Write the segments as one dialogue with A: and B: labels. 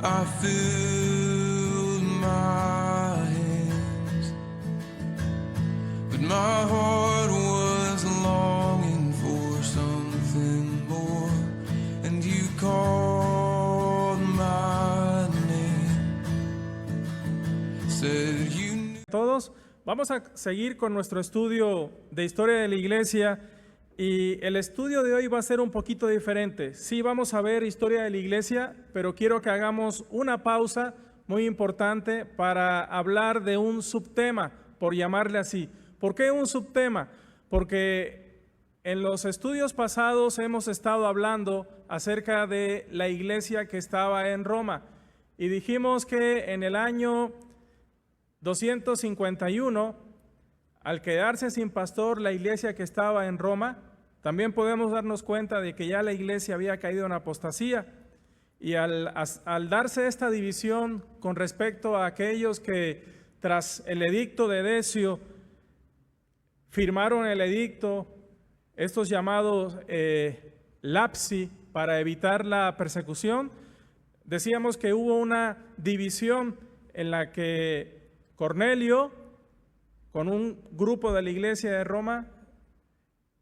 A: I filled my hands, but my heart was longing for something more, and you called my name, said you knew.
B: Todos, vamos a seguir con nuestro estudio de historia de la iglesia. Y el estudio de hoy va a ser un poquito diferente. Sí, vamos a ver historia de la iglesia, pero quiero que hagamos una pausa muy importante para hablar de un subtema, por llamarle así. ¿Por qué un subtema? Porque en los estudios pasados hemos estado hablando acerca de la iglesia que estaba en Roma. Y dijimos que en el año 251, al quedarse sin pastor la iglesia que estaba en Roma, también podemos darnos cuenta de que ya la iglesia había caído en apostasía. Y al darse esta división con respecto a aquellos que tras el edicto de Decio firmaron el edicto, estos llamados lapsi, para evitar la persecución, decíamos que hubo una división en la que Cornelio, con un grupo de la iglesia de Roma,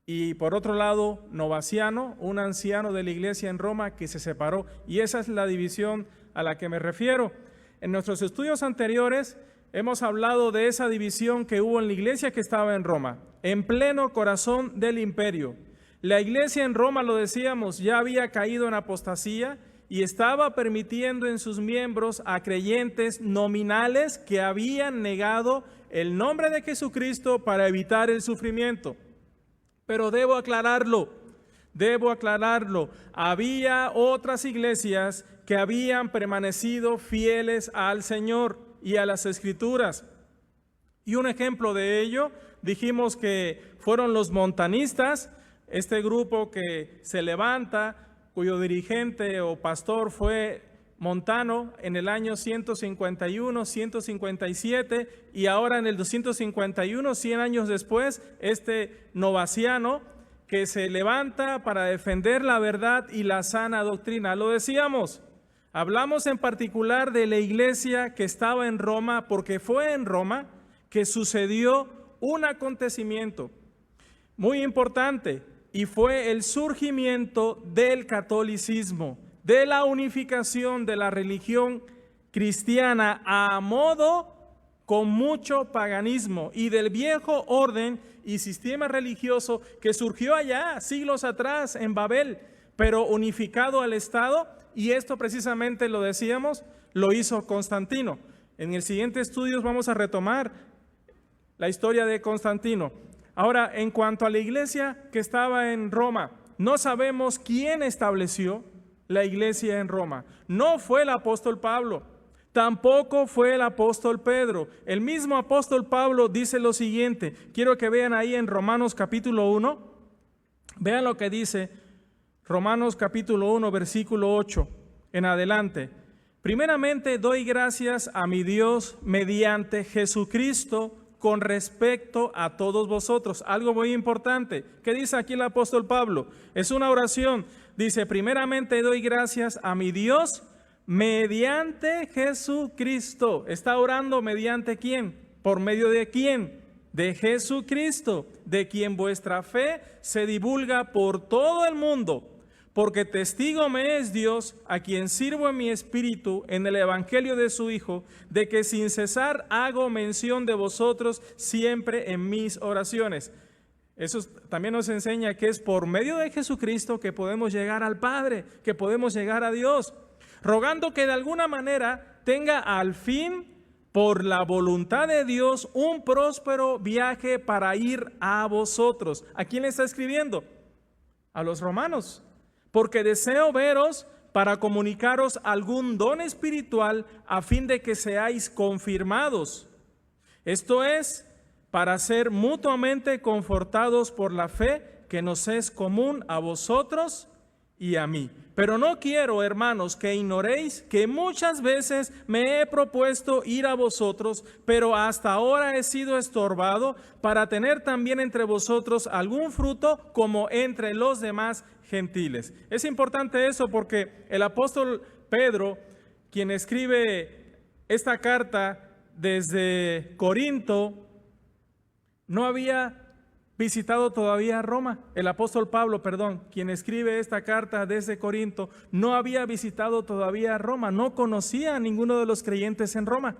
B: y por otro lado Novaciano, un anciano de la iglesia en Roma, que se separó. Y esa es la división a la que me refiero. En nuestros estudios anteriores hemos hablado de esa división que hubo en la iglesia que estaba en Roma, en pleno corazón del imperio. La iglesia en Roma, lo decíamos, ya había caído en apostasía y estaba permitiendo en sus miembros a creyentes nominales que habían negado el nombre de Jesucristo para evitar el sufrimiento. Pero debo aclararlo, había otras iglesias que habían permanecido fieles al Señor y a las Escrituras. Y un ejemplo de ello, dijimos que fueron los montanistas, este grupo que se levanta, cuyo dirigente o pastor fue Montano en el año 151, 157, y ahora en el 251, 100 años después, este Novaciano que se levanta para defender la verdad y la sana doctrina. Lo decíamos, hablamos en particular de la iglesia que estaba en Roma, porque fue en Roma que sucedió un acontecimiento muy importante, y fue el surgimiento del catolicismo, de la unificación de la religión cristiana a modo con mucho paganismo y del viejo orden y sistema religioso que surgió allá siglos atrás en Babel, pero unificado al Estado. Y esto precisamente, lo decíamos, lo hizo Constantino. En el siguiente estudio vamos a retomar la historia de Constantino. Ahora, en cuanto a la iglesia que estaba en Roma, no sabemos quién estableció la iglesia en Roma. No fue el apóstol Pablo, tampoco fue el apóstol Pedro. El mismo apóstol Pablo dice lo siguiente, quiero que vean ahí en Romanos capítulo 1, vean lo que dice Romanos capítulo 1, versículo 8 en adelante. Primeramente doy gracias a mi Dios mediante Jesucristo con respecto a todos vosotros. Algo muy importante. ¿Qué dice aquí el apóstol Pablo? Es una oración. Dice, primeramente doy gracias a mi Dios mediante Jesucristo. ¿Está orando mediante quién? ¿Por medio de quién? De Jesucristo, de quien vuestra fe se divulga por todo el mundo. Porque testigo me es Dios, a quien sirvo en mi espíritu en el evangelio de su Hijo, de que sin cesar hago mención de vosotros siempre en mis oraciones. Eso también nos enseña que es por medio de Jesucristo que podemos llegar al Padre, que podemos llegar a Dios, rogando que de alguna manera tenga al fin, por la voluntad de Dios, un próspero viaje para ir a vosotros. ¿A quién le está escribiendo? A los romanos. Porque deseo veros para comunicaros algún don espiritual a fin de que seáis confirmados. Esto es, para ser mutuamente confortados por la fe que nos es común a vosotros y a mí. Pero no quiero, hermanos, que ignoréis que muchas veces me he propuesto ir a vosotros, pero hasta ahora he sido estorbado para tener también entre vosotros algún fruto como entre los demás gentiles. Es importante eso porque el apóstol Pedro quien escribe esta carta desde Corinto, no había visitado todavía Roma. El apóstol Pablo, quien escribe esta carta desde Corinto, no había visitado todavía Roma, no conocía a ninguno de los creyentes en Roma.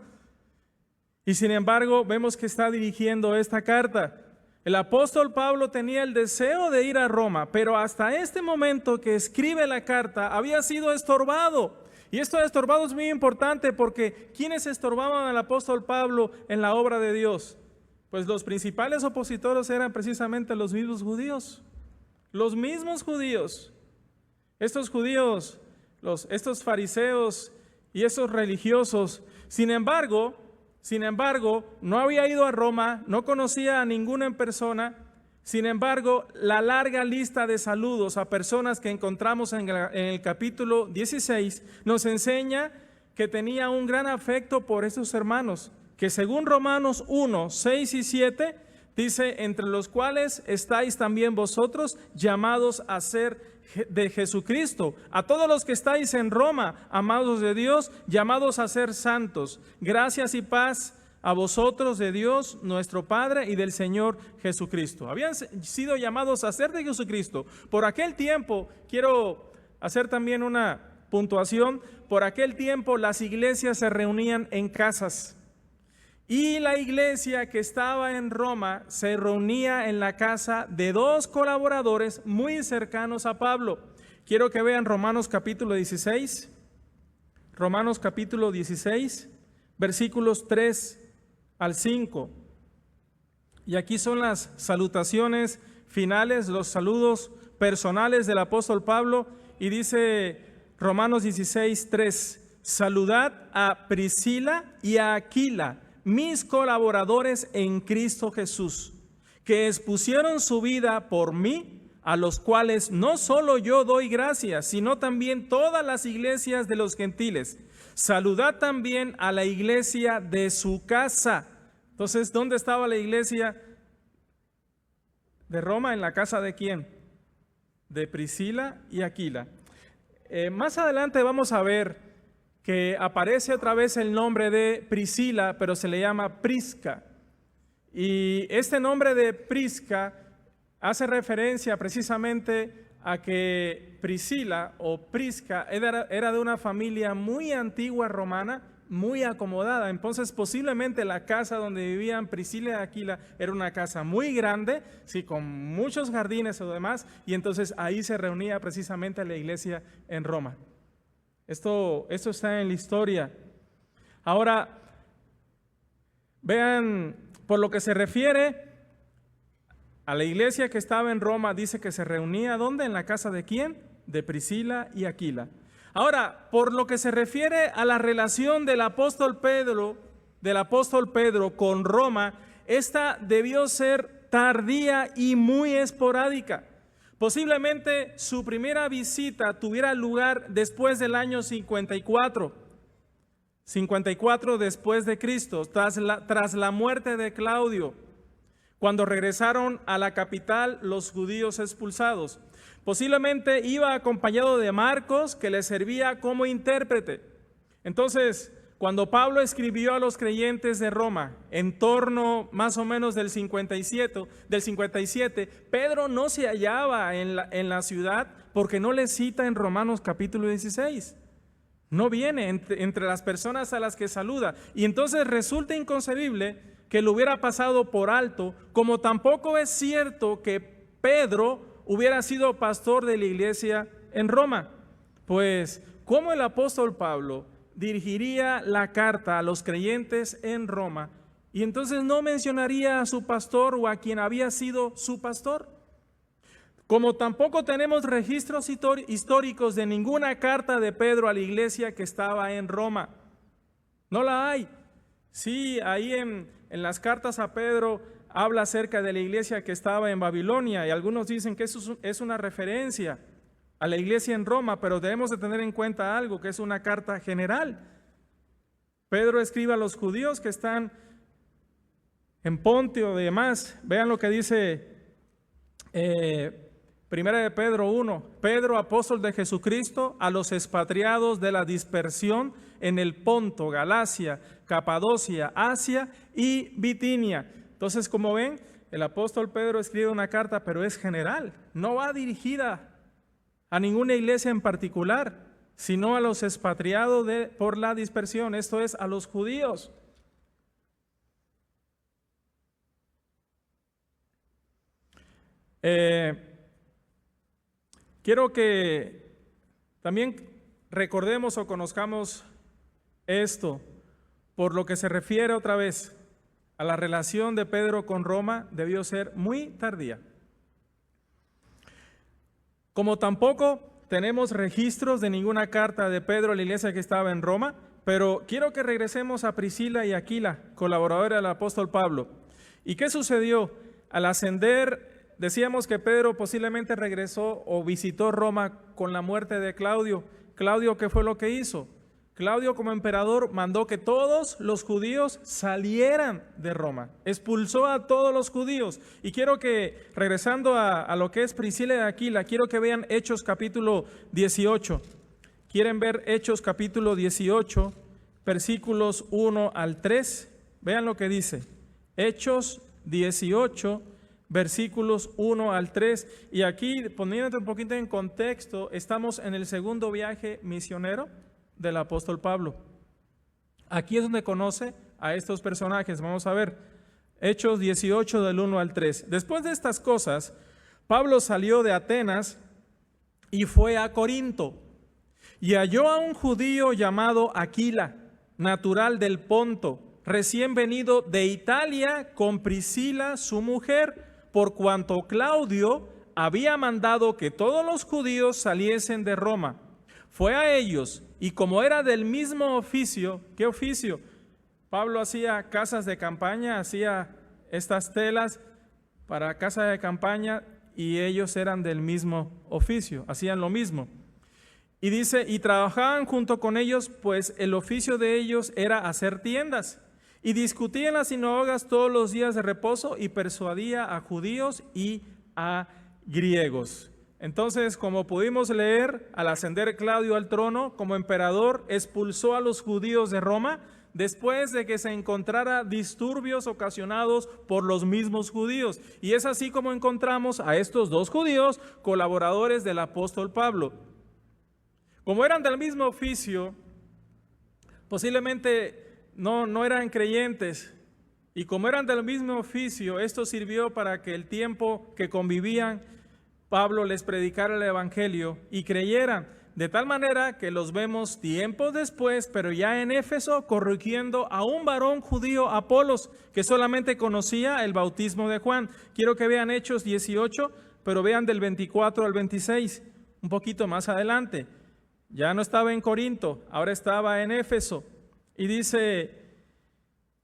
B: Y sin embargo, vemos que está dirigiendo esta carta. El apóstol Pablo tenía el deseo de ir a Roma, pero hasta este momento que escribe la carta había sido estorbado. Y esto de estorbado es muy importante porque ¿quiénes estorbaban al apóstol Pablo en la obra de Dios? Pues los principales opositores eran precisamente los mismos judíos. Los mismos judíos. Estos judíos, estos fariseos y estos religiosos. Sin embargo, no había ido a Roma, no conocía a ninguno en persona. Sin embargo, la larga lista de saludos a personas que encontramos en el capítulo 16 nos enseña que tenía un gran afecto por estos hermanos, que según Romanos 1, 6 y 7, dice, entre los cuales estáis también vosotros llamados a ser de Jesucristo. A todos los que estáis en Roma, amados de Dios, llamados a ser santos. Gracias y paz a vosotros de Dios nuestro Padre y del Señor Jesucristo. Habían sido llamados a ser de Jesucristo. Por aquel tiempo, quiero hacer también una puntuación, por aquel tiempo las iglesias se reunían en casas. Y la iglesia que estaba en Roma se reunía en la casa de dos colaboradores muy cercanos a Pablo. Quiero que vean Romanos capítulo 16. Romanos capítulo 16, versículos 3 al 5. Y aquí son las salutaciones finales, los saludos personales del apóstol Pablo. Y dice Romanos 16, 3, saludad a Priscila y a Aquila, mis colaboradores en Cristo Jesús, que expusieron su vida por mí, a los cuales no solo yo doy gracias, sino también todas las iglesias de los gentiles. Saludad también a la iglesia de su casa. Entonces, ¿dónde estaba la iglesia de Roma? ¿En la casa de quién? De Priscila y Aquila. Más adelante vamos a ver que aparece otra vez el nombre de Priscila, pero se le llama Prisca. Y este nombre de Prisca hace referencia precisamente a que Priscila o Prisca era de una familia muy antigua romana, muy acomodada. Entonces posiblemente la casa donde vivían Priscila y Aquila era una casa muy grande, sí, con muchos jardines o demás, y entonces ahí se reunía precisamente la iglesia en Roma. Esto está en la historia. Ahora, vean, por lo que se refiere a la iglesia que estaba en Roma, dice que se reunía, ¿dónde? ¿En la casa de quién? De Priscila y Aquila. Ahora, por lo que se refiere a la relación del apóstol Pedro con Roma, esta debió ser tardía y muy esporádica. Posiblemente su primera visita tuviera lugar después del año 54 después de Cristo, tras la muerte de Claudio, cuando regresaron a la capital los judíos expulsados. Posiblemente iba acompañado de Marcos, que le servía como intérprete. Entonces, cuando Pablo escribió a los creyentes de Roma, en torno más o menos del 57, Pedro no se hallaba en la ciudad porque no le cita en Romanos capítulo 16. No viene entre las personas a las que saluda. Y entonces resulta inconcebible que lo hubiera pasado por alto, como tampoco es cierto que Pedro hubiera sido pastor de la iglesia en Roma. Pues, ¿cómo el apóstol Pablo dirigiría la carta a los creyentes en Roma y entonces no mencionaría a su pastor o a quien había sido su pastor? Como tampoco tenemos registros históricos de ninguna carta de Pedro a la iglesia que estaba en Roma. No la hay. Sí, ahí en las cartas a Pedro habla acerca de la iglesia que estaba en Babilonia y algunos dicen que eso es una referencia a la iglesia en Roma, pero debemos de tener en cuenta algo, que es una carta general. Pedro escribe a los judíos que están en Ponto y demás. Vean lo que dice 1 Primera de Pedro 1, Pedro, apóstol de Jesucristo, a los expatriados de la dispersión en el Ponto, Galacia, Capadocia, Asia y Bitinia. Entonces, como ven, el apóstol Pedro escribe una carta, pero es general, no va dirigida a ninguna iglesia en particular, sino a los expatriados por la dispersión, esto es, a los judíos. Quiero que también recordemos o conozcamos esto, por lo que se refiere otra vez a la relación de Pedro con Roma, debió ser muy tardía. Como tampoco tenemos registros de ninguna carta de Pedro a la iglesia que estaba en Roma, pero quiero que regresemos a Priscila y Aquila, colaboradora del apóstol Pablo. ¿Y qué sucedió? Al ascender, decíamos que Pedro posiblemente regresó o visitó Roma con la muerte de Claudio. Claudio, ¿qué fue lo que hizo? Claudio, como emperador, mandó que todos los judíos salieran de Roma, expulsó a todos los judíos. Y quiero que, regresando a lo que es Priscila y Aquila, quiero que vean Hechos capítulo 18. ¿Quieren ver Hechos capítulo 18, versículos 1 al 3? Vean lo que dice. Hechos 18, versículos 1 al 3. Y aquí, poniéndote un poquito en contexto, estamos en el segundo viaje misionero del apóstol Pablo. Aquí es donde conoce a estos personajes. Vamos a ver Hechos 18 del 1 al 3. Después de estas cosas, Pablo salió de Atenas y fue a Corinto y halló a un judío llamado Aquila, natural del Ponto, recién venido de Italia con Priscila su mujer, por cuanto Claudio había mandado que todos los judíos saliesen de Roma. Fue a ellos, y como era del mismo oficio, ¿qué oficio? Pablo hacía casas de campaña, hacía estas telas para casa de campaña, y ellos eran del mismo oficio, hacían lo mismo. Y dice, y trabajaban junto con ellos, pues el oficio de ellos era hacer tiendas. Y discutía en las sinagogas todos los días de reposo, y persuadía a judíos y a griegos. Entonces, como pudimos leer, al ascender Claudio al trono como emperador, expulsó a los judíos de Roma después de que se encontrara disturbios ocasionados por los mismos judíos. Y es así como encontramos a estos dos judíos, colaboradores del apóstol Pablo. Como eran del mismo oficio, posiblemente no eran creyentes. Y como eran del mismo oficio, esto sirvió para que el tiempo que convivían, Pablo les predicara el evangelio y creyeran, de tal manera que los vemos tiempos después, pero ya en Éfeso, corrigiendo a un varón judío, Apolos, que solamente conocía el bautismo de Juan. Quiero que vean Hechos 18, pero vean del 24 al 26, un poquito más adelante. Ya no estaba en Corinto, ahora estaba en Éfeso. Y dice,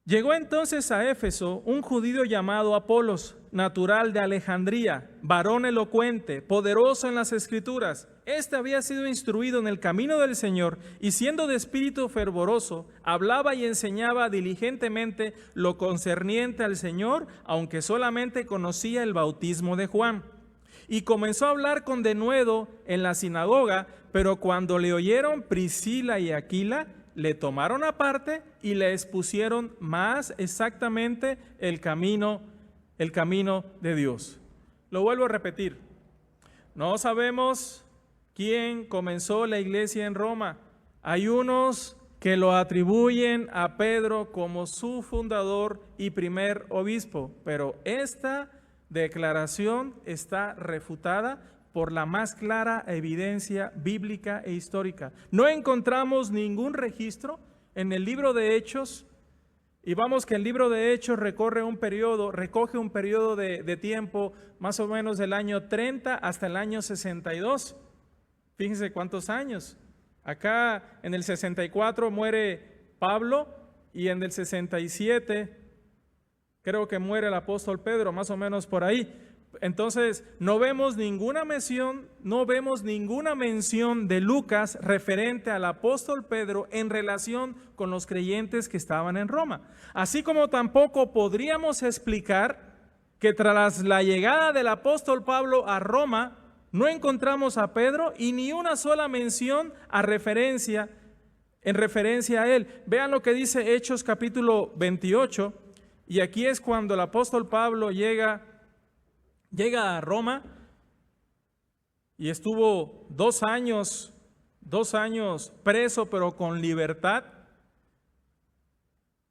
B: llegó entonces a Éfeso un judío llamado Apolos, natural de Alejandría, varón elocuente, poderoso en las Escrituras. Este había sido instruido en el camino del Señor y siendo de espíritu fervoroso, hablaba y enseñaba diligentemente lo concerniente al Señor, aunque solamente conocía el bautismo de Juan. Y comenzó a hablar con denuedo en la sinagoga, pero cuando le oyeron Priscila y Aquila, le tomaron aparte y le expusieron más exactamente el camino de Dios. Lo vuelvo a repetir. No sabemos quién comenzó la iglesia en Roma. Hay unos que lo atribuyen a Pedro como su fundador y primer obispo, pero esta declaración está refutada por la más clara evidencia bíblica e histórica. No encontramos ningún registro en el libro de Hechos, y vamos que el libro de Hechos recoge un periodo de tiempo más o menos del año 30 hasta el año 62. Fíjense cuántos años. Acá en el 64 muere Pablo y en el 67 creo que muere el apóstol Pedro, más o menos por ahí. Entonces, no vemos ninguna mención de Lucas referente al apóstol Pedro en relación con los creyentes que estaban en Roma. Así como tampoco podríamos explicar que tras la llegada del apóstol Pablo a Roma, no encontramos a Pedro y ni una sola mención en referencia a él. Vean lo que dice Hechos capítulo 28, y aquí es cuando el apóstol Pablo llega a Roma y estuvo 2 años preso, pero con libertad.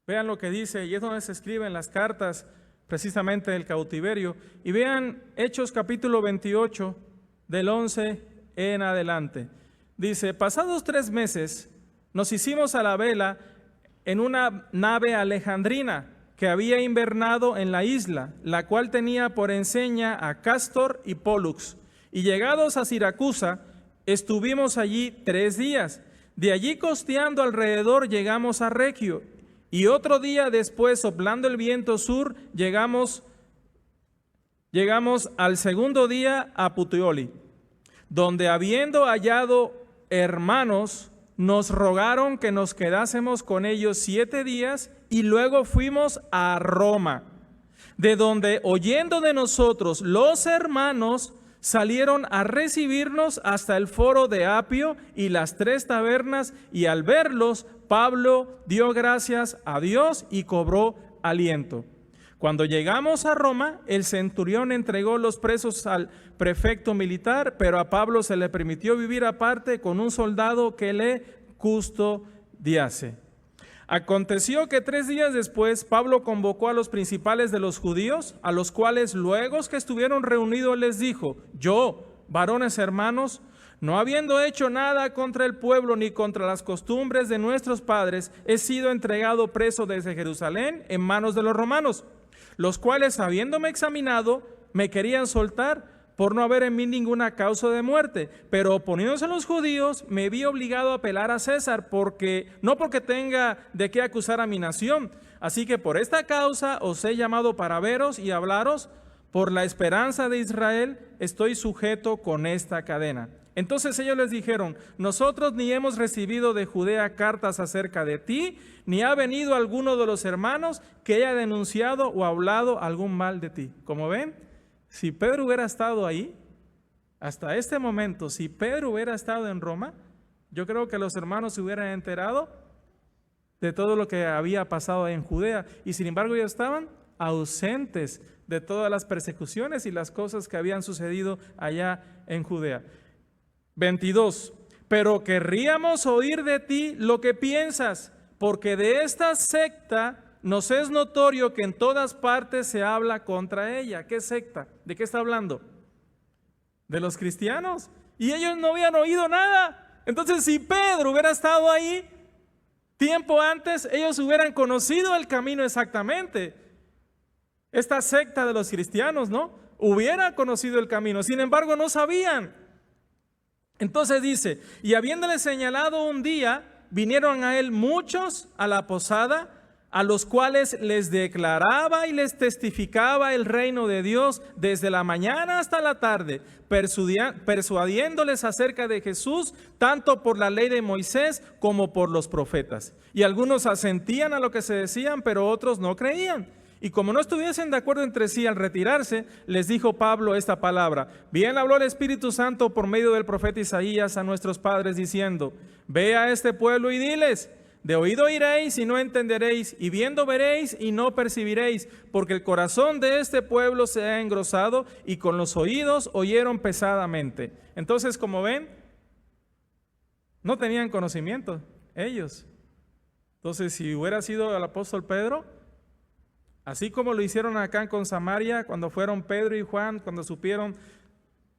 B: Vean lo que dice, y es donde se escriben las cartas precisamente del cautiverio. Y vean Hechos capítulo 28, del 11 en adelante. Dice: pasados 3 meses, nos hicimos a la vela en una nave alejandrina que había invernado en la isla, la cual tenía por enseña a Cástor y Pólux. Y llegados a Siracusa, estuvimos allí 3 días. De allí, costeando alrededor, llegamos a Regio. Y otro día después, soplando el viento sur, llegamos al segundo día a Puteoli, donde, habiendo hallado hermanos, nos rogaron que nos quedásemos con ellos 7 días, y luego fuimos a Roma, de donde, oyendo de nosotros, los hermanos salieron a recibirnos hasta el foro de Apio y las 3 tabernas, y al verlos, Pablo dio gracias a Dios y cobró aliento. Cuando llegamos a Roma, el centurión entregó los presos al prefecto militar, pero a Pablo se le permitió vivir aparte con un soldado que le custodiase. Aconteció que 3 días después, Pablo convocó a los principales de los judíos, a los cuales luego que estuvieron reunidos les dijo: yo, varones hermanos, no habiendo hecho nada contra el pueblo ni contra las costumbres de nuestros padres, he sido entregado preso desde Jerusalén en manos de los romanos, los cuales, habiéndome examinado, me querían soltar por no haber en mí ninguna causa de muerte. Pero oponiéndose a los judíos, me vi obligado a apelar a César, no porque tenga de qué acusar a mi nación. Así que por esta causa os he llamado para veros y hablaros. Por la esperanza de Israel estoy sujeto con esta cadena. Entonces ellos les dijeron: nosotros ni hemos recibido de Judea cartas acerca de ti, ni ha venido alguno de los hermanos que haya denunciado o hablado algún mal de ti. Como ven, si Pedro hubiera estado ahí, hasta este momento, si Pedro hubiera estado en Roma, yo creo que los hermanos se hubieran enterado de todo lo que había pasado en Judea, y sin embargo ellos estaban ausentes de todas las persecuciones y las cosas que habían sucedido allá en Judea. 22. Pero querríamos oír de ti lo que piensas, porque de esta secta nos es notorio que en todas partes se habla contra ella. ¿Qué secta? ¿De qué está hablando? De los cristianos. Y ellos no habían oído nada. Entonces, si Pedro hubiera estado ahí tiempo antes, ellos hubieran conocido el camino exactamente. Esta secta de los cristianos, ¿no? Hubiera conocido el camino. Sin embargo, no sabían. Entonces dice: y habiéndole señalado un día, vinieron a él muchos a la posada, a los cuales les declaraba y les testificaba el reino de Dios desde la mañana hasta la tarde, persuadiéndoles acerca de Jesús, tanto por la ley de Moisés como por los profetas. Y algunos asentían a lo que se decían, pero otros no creían. Y como no estuviesen de acuerdo entre sí, al retirarse, les dijo Pablo esta palabra: bien habló el Espíritu Santo por medio del profeta Isaías a nuestros padres, diciendo: ve a este pueblo y diles, de oído oiréis y no entenderéis, y viendo veréis y no percibiréis, porque el corazón de este pueblo se ha engrosado, y con los oídos oyeron pesadamente. Entonces, como ven, no tenían conocimiento ellos. Entonces, si hubiera sido el apóstol Pedro, así como lo hicieron acá con Samaria, cuando fueron Pedro y Juan, cuando supieron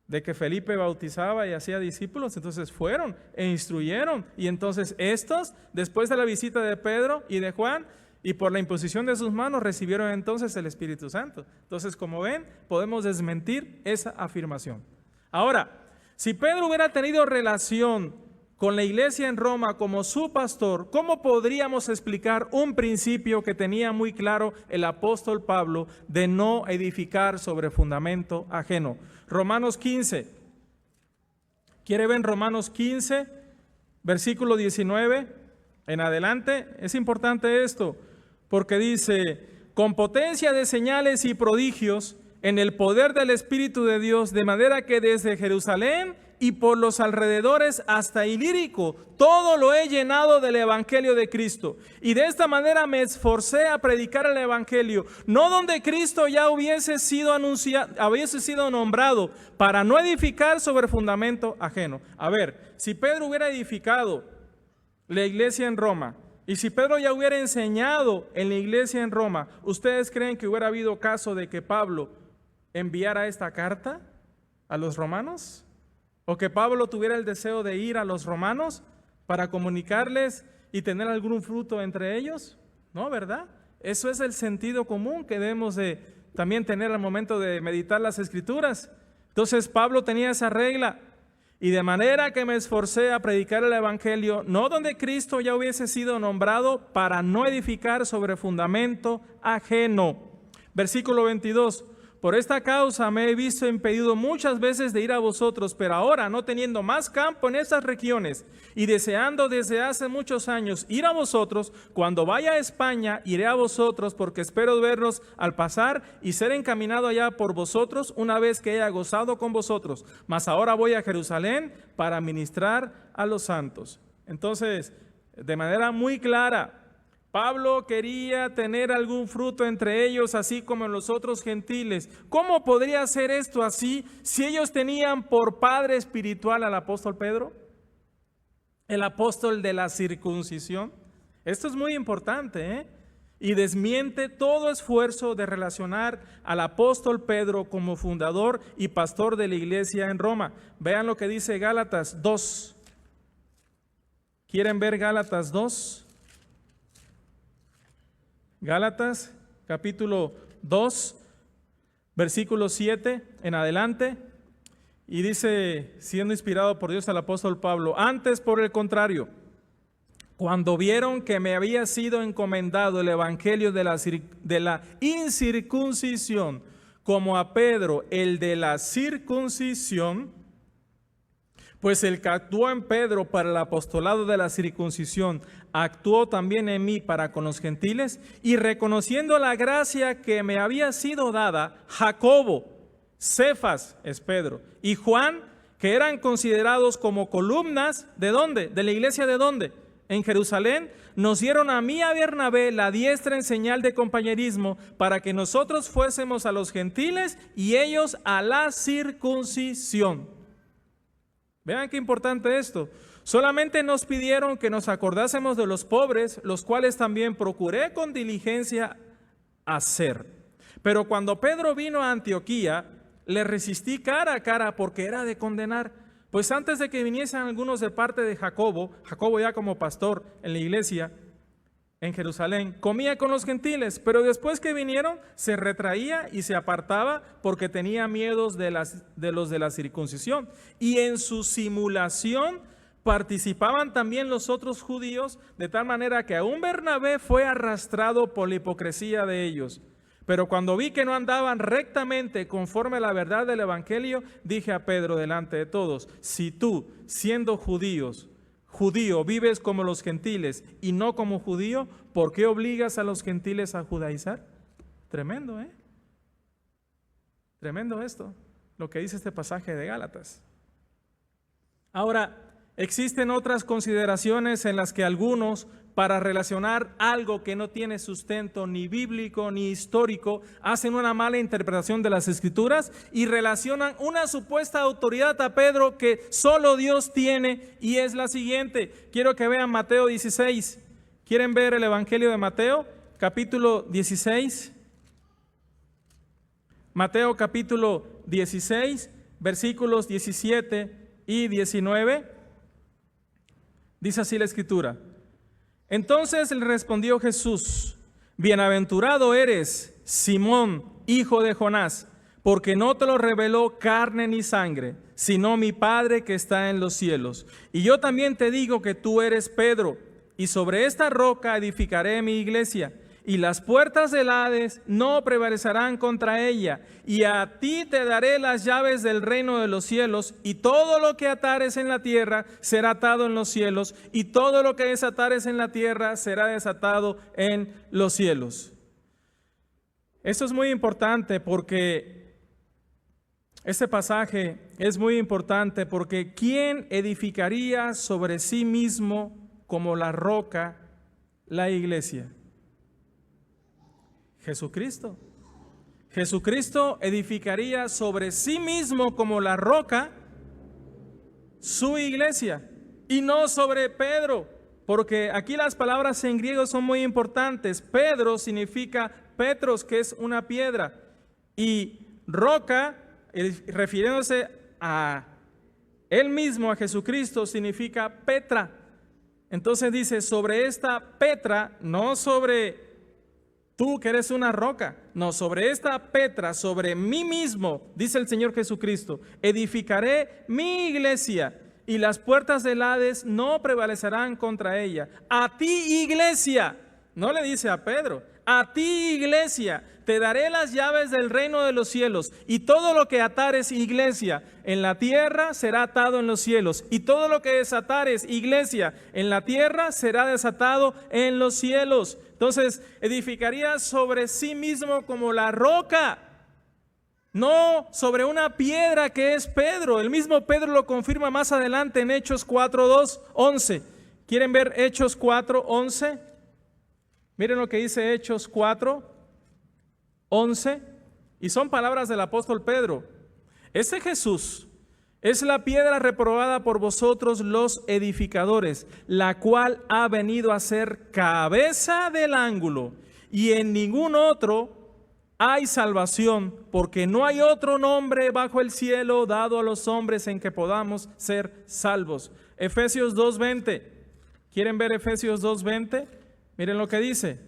B: de que Felipe bautizaba y hacía discípulos, entonces fueron e instruyeron. Y entonces estos, después de la visita de Pedro y de Juan, y por la imposición de sus manos, recibieron entonces el Espíritu Santo. Entonces, como ven, podemos desmentir esa afirmación. Ahora, si Pedro hubiera tenido relación con la iglesia en Roma como su pastor, ¿cómo podríamos explicar un principio que tenía muy claro el apóstol Pablo de no edificar sobre fundamento ajeno? Romanos 15. ¿Quiere ver Romanos 15, versículo 19 en adelante? Es importante esto, porque dice: con potencia de señales y prodigios en el poder del Espíritu de Dios, de manera que desde Jerusalén y por los alrededores hasta Ilírico, todo lo he llenado del Evangelio de Cristo. Y de esta manera me esforcé a predicar el Evangelio, no donde Cristo ya hubiese sido anunciado, hubiese sido nombrado, para no edificar sobre fundamento ajeno. A ver, si Pedro hubiera edificado la iglesia en Roma, y si Pedro ya hubiera enseñado en la iglesia en Roma, ¿ustedes creen que hubiera habido caso de que Pablo enviara esta carta a los romanos? ¿O que Pablo tuviera el deseo de ir a los romanos para comunicarles y tener algún fruto entre ellos? No, ¿verdad? Eso es el sentido común que debemos de también tener al momento de meditar las Escrituras. Entonces Pablo tenía esa regla. Y de manera que me esforcé a predicar el Evangelio, no donde Cristo ya hubiese sido nombrado, para no edificar sobre fundamento ajeno. Versículo 22. Por esta causa me he visto impedido muchas veces de ir a vosotros, pero ahora, no teniendo más campo en estas regiones y deseando desde hace muchos años ir a vosotros, cuando vaya a España iré a vosotros, porque espero verlos al pasar y ser encaminado allá por vosotros una vez que haya gozado con vosotros. Mas ahora voy a Jerusalén para ministrar a los santos. Entonces, de manera muy clara, Pablo quería tener algún fruto entre ellos, así como en los otros gentiles. ¿Cómo podría ser esto así si ellos tenían por padre espiritual al apóstol Pedro? El apóstol de la circuncisión. Esto es muy importante, y desmiente todo esfuerzo de relacionar al apóstol Pedro como fundador y pastor de la iglesia en Roma. Vean lo que dice Gálatas 2. ¿Quieren ver Gálatas 2? Gálatas capítulo 2, versículo 7 en adelante, y dice, siendo inspirado por Dios, al apóstol Pablo: antes, por el contrario, cuando vieron que me había sido encomendado el evangelio de la incircuncisión, como a Pedro el de la circuncisión, pues el que actuó en Pedro para el apostolado de la circuncisión, actuó también en mí para con los gentiles, y reconociendo la gracia que me había sido dada, Jacobo, Cefas es Pedro, y Juan, que eran considerados como columnas, ¿de dónde? ¿De la iglesia de dónde? En Jerusalén, nos dieron a mí y a Bernabé la diestra en señal de compañerismo, para que nosotros fuésemos a los gentiles y ellos a la circuncisión. Vean qué importante esto. Solamente nos pidieron que nos acordásemos de los pobres, los cuales también procuré con diligencia hacer. Pero cuando Pedro vino a Antioquía, le resistí cara a cara, porque era de condenar. Pues antes de que viniesen algunos de parte de Jacobo ya como pastor en la iglesia en Jerusalén, comía con los gentiles, pero después que vinieron se retraía y se apartaba, porque tenía miedos de los de la circuncisión. Y en su simulación participaban también los otros judíos, de tal manera que aún Bernabé fue arrastrado por la hipocresía de ellos. Pero cuando vi que no andaban rectamente conforme a la verdad del evangelio, dije a Pedro delante de todos: si tú, siendo judío, vives como los gentiles y no como judío, ¿por qué obligas a los gentiles a judaizar? Tremendo, Tremendo esto, lo que dice este pasaje de Gálatas. Ahora, existen otras consideraciones en las que algunos, para relacionar algo que no tiene sustento ni bíblico ni histórico, hacen una mala interpretación de las Escrituras y relacionan una supuesta autoridad a Pedro que solo Dios tiene, y es la siguiente. Quiero que vean Mateo 16. ¿Quieren ver el Evangelio de Mateo? Capítulo 16. Mateo capítulo 16, versículos 17 y 19. Dice así la Escritura: entonces le respondió Jesús: bienaventurado eres, Simón, hijo de Jonás, porque no te lo reveló carne ni sangre, sino mi Padre que está en los cielos. Y yo también te digo que tú eres Pedro, y sobre esta roca edificaré mi iglesia, y las puertas del Hades no prevalecerán contra ella. Y a ti te daré las llaves del reino de los cielos, y todo lo que atares en la tierra será atado en los cielos, y todo lo que desatares en la tierra será desatado en los cielos. Esto es muy importante, porque Este pasaje es muy importante porque ¿quién edificaría sobre sí mismo como la roca la iglesia? Jesucristo. Jesucristo edificaría sobre sí mismo como la roca su iglesia y no sobre Pedro, porque aquí las palabras en griego son muy importantes. Pedro significa Petros, que es una piedra, y roca, refiriéndose a él mismo, a Jesucristo, significa Petra. Entonces dice, sobre esta Petra, no sobre tú que eres una roca, no, sobre esta Petra, sobre mí mismo, dice el Señor Jesucristo, edificaré mi iglesia y las puertas del Hades no prevalecerán contra ella. A ti, iglesia, no le dice a Pedro, a ti, iglesia, te daré las llaves del reino de los cielos, y todo lo que atares, iglesia, en la tierra será atado en los cielos, y todo lo que desatares, iglesia, en la tierra será desatado en los cielos. Entonces, edificaría sobre sí mismo como la roca, no sobre una piedra que es Pedro. El mismo Pedro lo confirma más adelante en Hechos 4:11. ¿Quieren ver Hechos 4:11? Miren lo que dice Hechos 4:11, y son palabras del apóstol Pedro. Ese Jesús es la piedra reprobada por vosotros los edificadores, la cual ha venido a ser cabeza del ángulo, y en ningún otro hay salvación, porque no hay otro nombre bajo el cielo dado a los hombres en que podamos ser salvos. Efesios 2:20. ¿Quieren ver Efesios 2:20? Miren lo que dice.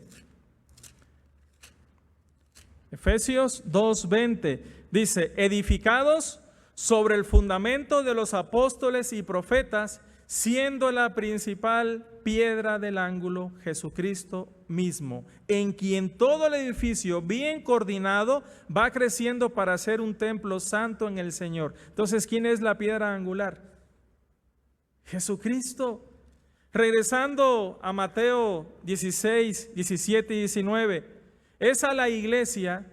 B: Efesios 2:20 dice, edificados sobre el fundamento de los apóstoles y profetas, siendo la principal piedra del ángulo Jesucristo mismo, en quien todo el edificio bien coordinado va creciendo para ser un templo santo en el Señor. Entonces, ¿quién es la piedra angular? Jesucristo. Regresando a Mateo 16, 17 y 19, es a la iglesia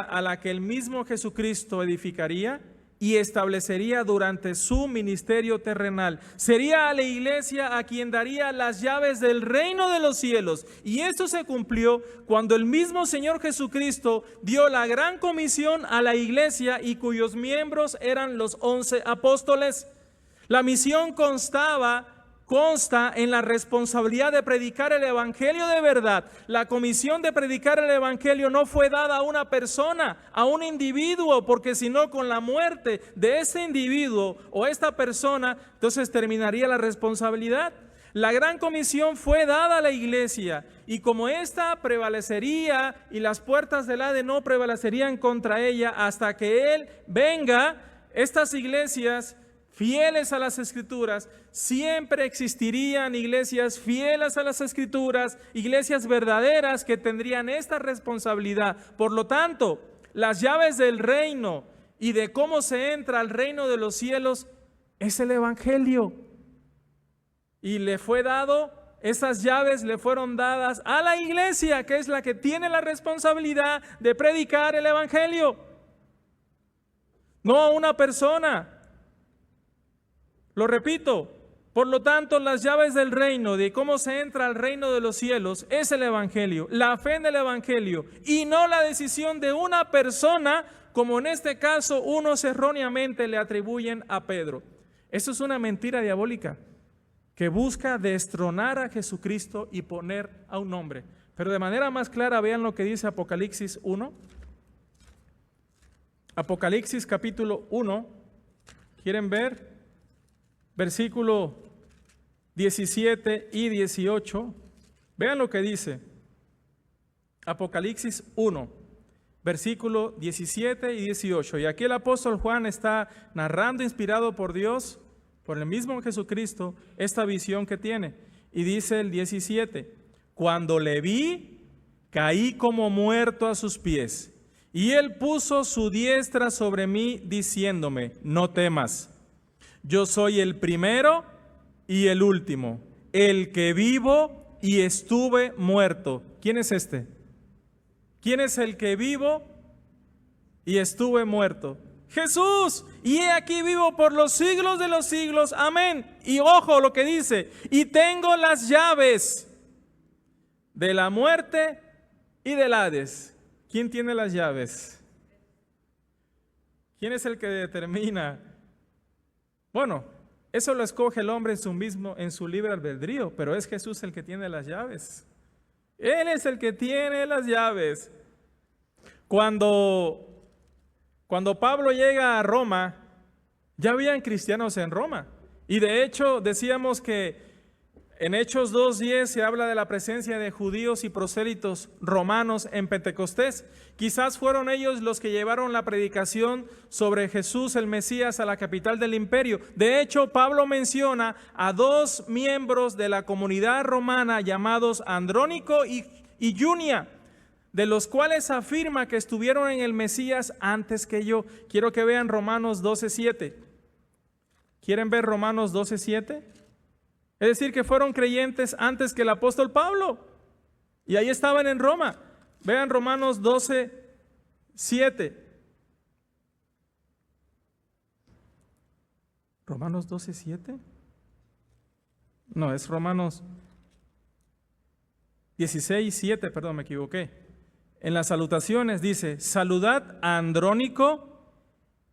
B: a la que el mismo Jesucristo edificaría y establecería durante su ministerio terrenal. Sería a la iglesia a quien daría las llaves del reino de los cielos. Y esto se cumplió cuando el mismo Señor Jesucristo dio la gran comisión a la iglesia y cuyos miembros eran los 11 apóstoles. La misión consta en la responsabilidad de predicar el evangelio de verdad. La comisión de predicar el evangelio no fue dada a una persona, a un individuo, porque si no, con la muerte de ese individuo o esta persona, entonces terminaría la responsabilidad. La gran comisión fue dada a la iglesia, y como ésta prevalecería y las puertas del Hades no prevalecerían contra ella hasta que Él venga, estas iglesias fieles a las Escrituras, siempre existirían iglesias fieles a las Escrituras, iglesias verdaderas que tendrían esta responsabilidad. Por lo tanto, las llaves del reino y de cómo se entra al reino de los cielos es el evangelio. Y le fue dado, esas llaves le fueron dadas a la iglesia, que es la que tiene la responsabilidad de predicar el evangelio, no a una persona. Lo repito, por lo tanto, las llaves del reino, de cómo se entra al reino de los cielos, es el evangelio, la fe en el evangelio, y no la decisión de una persona, como en este caso unos erróneamente le atribuyen a Pedro. Eso es una mentira diabólica que busca destronar a Jesucristo y poner a un hombre. Pero de manera más clara, vean lo que dice Apocalipsis 1. Apocalipsis capítulo 1, ¿quieren ver? Versículo 17 y 18, vean lo que dice Apocalipsis 1, versículo 17 y 18. Y aquí el apóstol Juan está narrando, inspirado por Dios, por el mismo Jesucristo, esta visión que tiene. Y dice el 17, cuando le vi, caí como muerto a sus pies, y él puso su diestra sobre mí, diciéndome, no temas. Yo soy el primero y el último, el que vivo y estuve muerto. ¿Quién es este? ¿Quién es el que vivo y estuve muerto. Jesús, y he aquí vivo por los siglos de los siglos. Amén. Y ojo lo que dice, y tengo las llaves de la muerte y del Hades. ¿Quién tiene las llaves? ¿Quién es el que determina? Bueno, eso lo escoge el hombre en su libre albedrío, pero es Jesús el que tiene las llaves. Él es el que tiene las llaves. Cuando Pablo llega a Roma, ya habían cristianos en Roma. Y de hecho decíamos que en Hechos 2:10 se habla de la presencia de judíos y prosélitos romanos en Pentecostés. Quizás fueron ellos los que llevaron la predicación sobre Jesús el Mesías a la capital del imperio. De hecho, Pablo menciona a 2 miembros de la comunidad romana llamados Andrónico y Junia, de los cuales afirma que estuvieron en el Mesías antes que yo. Quiero que vean Romanos 12:7. ¿Quieren ver Romanos 12:7? Es decir, que fueron creyentes antes que el apóstol Pablo. Y ahí estaban en Roma. Vean Romanos 12:7. ¿Romanos 12:7? No, es Romanos 16:7, perdón, me equivoqué. En las salutaciones dice, saludad a Andrónico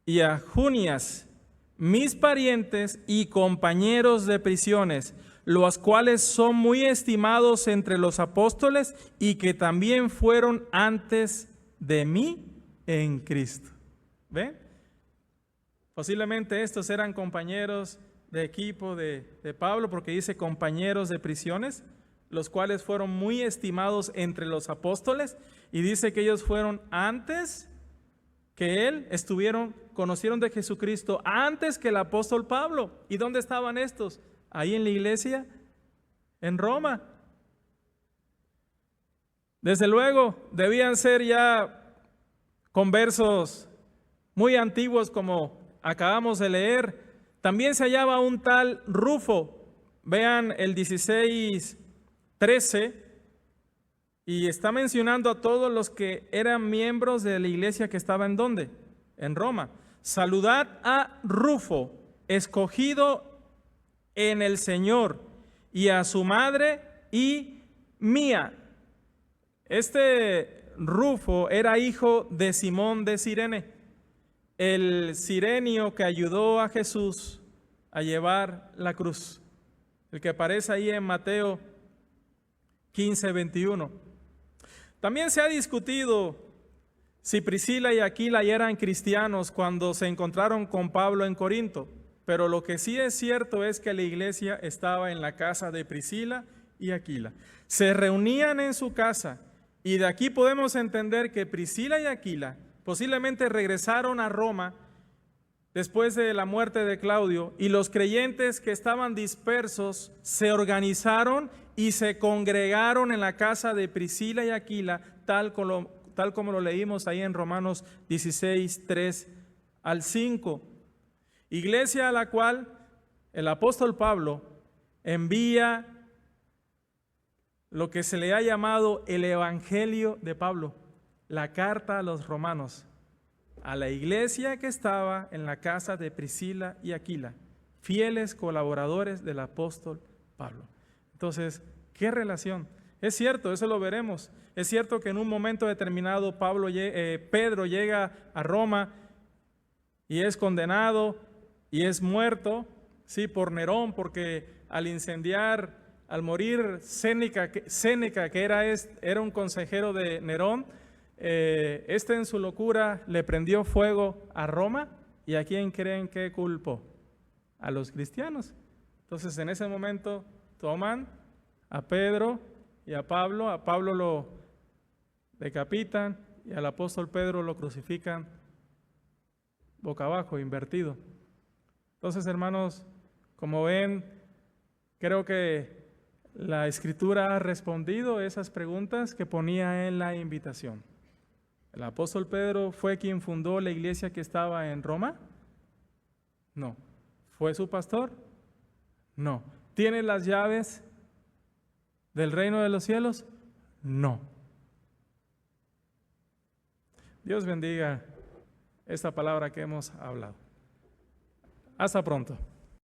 B: y a Junias, mis parientes y compañeros de prisiones, los cuales son muy estimados entre los apóstoles y que también fueron antes de mí en Cristo. ¿Ven? Posiblemente estos eran compañeros de equipo de Pablo, porque dice compañeros de prisiones, los cuales fueron muy estimados entre los apóstoles, y dice que ellos fueron antes que él, conocieron de Jesucristo antes que el apóstol Pablo. ¿Y dónde estaban estos? Ahí en la iglesia, en Roma. Desde luego, debían ser ya conversos muy antiguos, como acabamos de leer. También se hallaba un tal Rufo. Vean el 16:13, y está mencionando a todos los que eran miembros de la iglesia que estaba en ¿dónde? En Roma. Saludad a Rufo, escogido en el Señor, y a su madre y mía. Este Rufo era hijo de Simón de Cirene, el sirenio que ayudó a Jesús a llevar la cruz, el que aparece ahí en Mateo 15:21. También se ha discutido si Priscila y Aquila ya eran cristianos cuando se encontraron con Pablo en Corinto, pero lo que sí es cierto es que la iglesia estaba en la casa de Priscila y Aquila. Se reunían en su casa, y de aquí podemos entender que Priscila y Aquila posiblemente regresaron a Roma después de la muerte de Claudio, y los creyentes que estaban dispersos se organizaron y se congregaron en la casa de Priscila y Aquila, tal como lo leímos ahí en Romanos 16:3-5. Iglesia a la cual el apóstol Pablo envía lo que se le ha llamado el Evangelio de Pablo, la carta a los romanos, a la iglesia que estaba en la casa de Priscila y Aquila, fieles colaboradores del apóstol Pablo. Entonces, ¿qué relación? Es cierto, eso lo veremos. Es cierto que en un momento determinado Pedro llega a Roma y es condenado y es muerto, sí, por Nerón, porque al morir Séneca, que era un consejero de Nerón, en su locura le prendió fuego a Roma. ¿Y a quién creen que culpó? A los cristianos. Entonces, en ese momento toman a Pedro y a Pablo lo decapitan, y al apóstol Pedro lo crucifican boca abajo, invertido. Entonces, hermanos, como ven, creo que la Escritura ha respondido esas preguntas que ponía en la invitación. ¿El apóstol Pedro fue quien fundó la iglesia que estaba en Roma? No. ¿Fue su pastor? No. ¿Tiene las llaves del reino de los cielos? No. Dios bendiga esta palabra que hemos hablado. Hasta pronto.